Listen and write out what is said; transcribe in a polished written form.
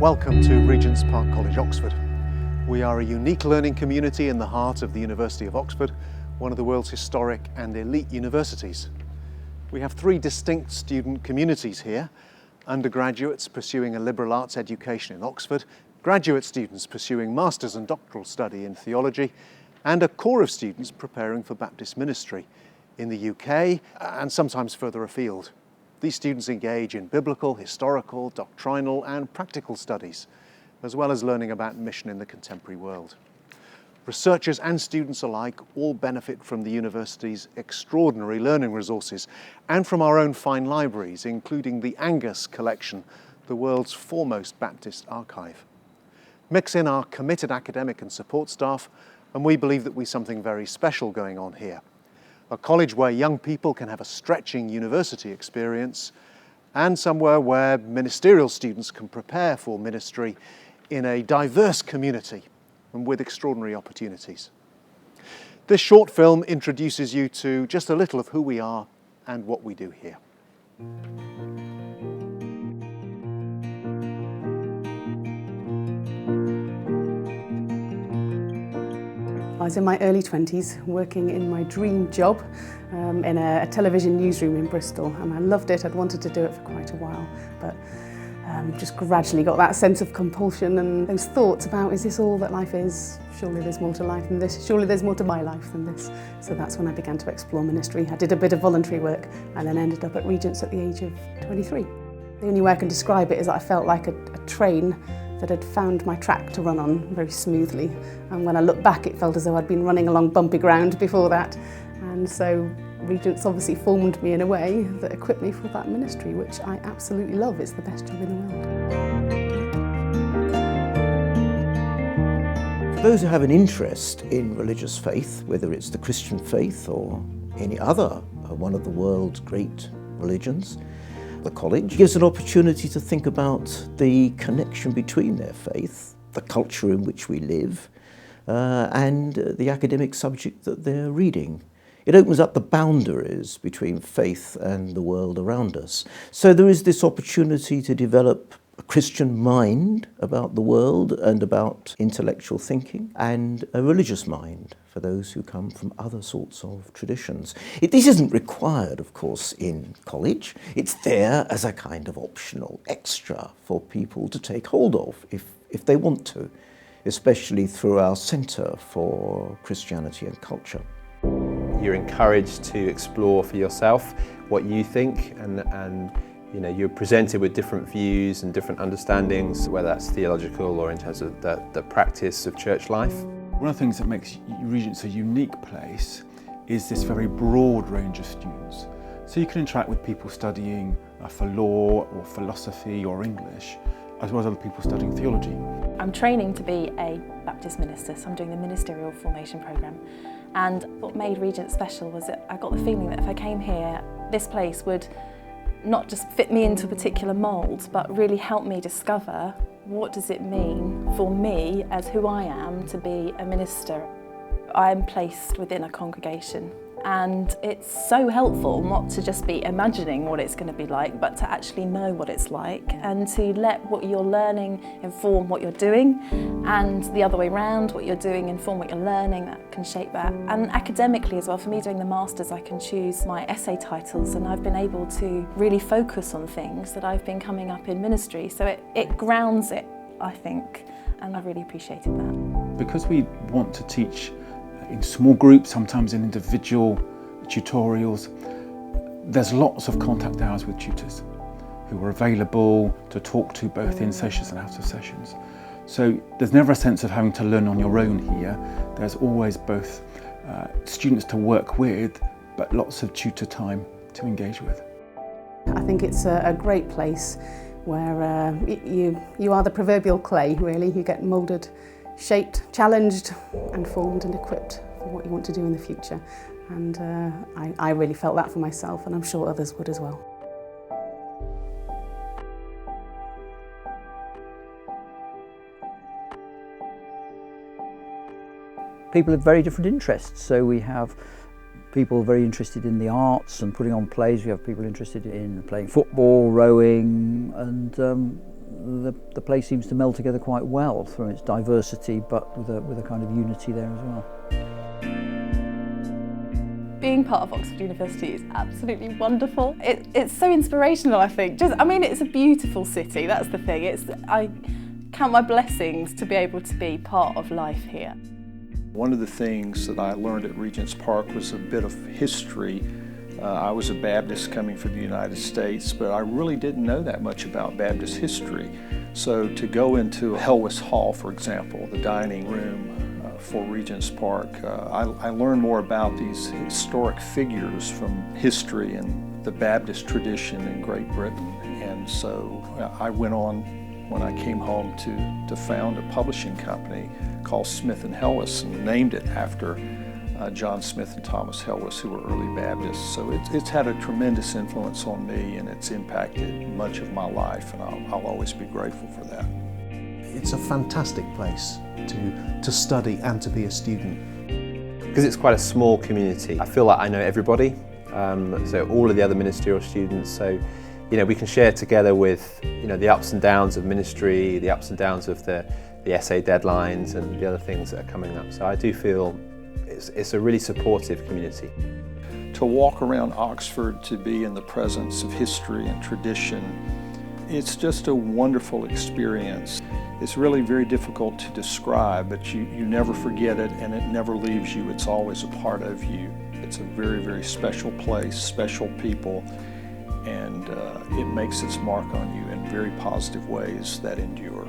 Welcome to Regents Park College, Oxford. We are a unique learning community in the heart of the University of Oxford, one of the world's historic and elite universities. We have three distinct student communities here: undergraduates pursuing a liberal arts education in Oxford, graduate students pursuing master's and doctoral study in theology, and a core of students preparing for Baptist ministry in the UK and sometimes further afield. These students engage in biblical, historical, doctrinal and practical studies, as well as learning about mission in the contemporary world. Researchers and students alike all benefit from the university's extraordinary learning resources and from our own fine libraries, including the Angus collection, the world's foremost Baptist archive. Mix in our committed academic and support staff, and we believe that we've something very special going on here. A college where young people can have a stretching university experience, and somewhere where ministerial students can prepare for ministry in a diverse community and with extraordinary opportunities. This short film introduces you to just a little of who we are and what we do here. I was in my early 20s working in my dream job in a television newsroom in Bristol, and I loved it. I'd wanted to do it for quite a while, but just gradually got that sense of compulsion and those thoughts about, is this all that life is? Surely there's more to life than this. Surely there's more to my life than this. So that's when I began to explore ministry. I did a bit of voluntary work and then ended up at Regents at the age of 23. The only way I can describe it is that I felt like a train that had found my track to run on very smoothly. And when I look back, it felt as though I'd been running along bumpy ground before that. And so Regents obviously formed me in a way that equipped me for that ministry, which I absolutely love. It's the best job in the world. For those who have an interest in religious faith, whether it's the Christian faith or any other one of the world's great religions, the college gives an opportunity to think about the connection between their faith, the culture in which we live, and the academic subject that they're reading. It opens up the boundaries between faith and the world around us. So there is this opportunity to develop a Christian mind about the world and about intellectual thinking, and a religious mind for those who come from other sorts of traditions. This isn't required, of course, in college. It's there as a kind of optional extra for people to take hold of if they want to, especially through our Centre for Christianity and Culture. You're encouraged to explore for yourself what you think, and you know, you're presented with different views and different understandings, whether that's theological or in terms of the practice of church life. One of the things that makes Regents a unique place is this very broad range of students. So you can interact with people studying for law or philosophy or English, as well as other people studying theology. I'm training to be a Baptist minister, so I'm doing the ministerial formation programme. And what made Regent special was that I got the feeling that if I came here, this place would not just fit me into a particular mould, but really help me discover what does it mean for me as who I am to be a minister. I'm placed within a congregation, and it's so helpful not to just be imagining what it's going to be like, but to actually know what it's like and to let what you're learning inform what you're doing, and the other way around, what you're doing inform what you're learning. That can shape that. And academically as well, for me doing the Masters, I can choose my essay titles, and I've been able to really focus on things that I've been coming up in ministry. So it grounds it, I think, and I've really appreciated that. Because we want to teach in small groups, sometimes in individual tutorials, there's lots of contact hours with tutors who are available to talk to both in sessions and out of sessions. So there's never a sense of having to learn on your own here. There's always both students to work with, but lots of tutor time to engage with. I think it's a great place where you are the proverbial clay, really. You get moulded, shaped, challenged and formed and equipped for what you want to do in the future. And I really felt that for myself, and I'm sure others would as well. People have very different interests, so we have people very interested in the arts and putting on plays. We have people interested in playing football, rowing, and the place seems to meld together quite well through its diversity, but with a kind of unity there as well. Being part of Oxford University is absolutely wonderful. It's so inspirational, I think. It's a beautiful city, that's the thing. I count my blessings to be able to be part of life here. One of the things that I learned at Regent's Park was a bit of history. I was a Baptist coming from the United States, but I really didn't know that much about Baptist history. So to go into Helwys Hall, for example, the dining room for Regent's Park, I learned more about these historic figures from history and the Baptist tradition in Great Britain. And so I went on, when I came home, to found a publishing company called Smith & Helwys, and named it after John Smith and Thomas Helwys, who were early Baptists. So it's had a tremendous influence on me, and it's impacted much of my life, and I'll always be grateful for that. It's a fantastic place to study and to be a student. Because it's quite a small community, I feel like I know everybody, so all of the other ministerial students, so we can share together with the ups and downs of ministry, the ups and downs of the essay deadlines and the other things that are coming up. So I do feel it's a really supportive community. To walk around Oxford, to be in the presence of history and tradition, it's just a wonderful experience. It's really very difficult to describe, but you never forget it, and it never leaves you. It's always a part of you. It's a very, very special place, special people, and it makes its mark on you in very positive ways that endure.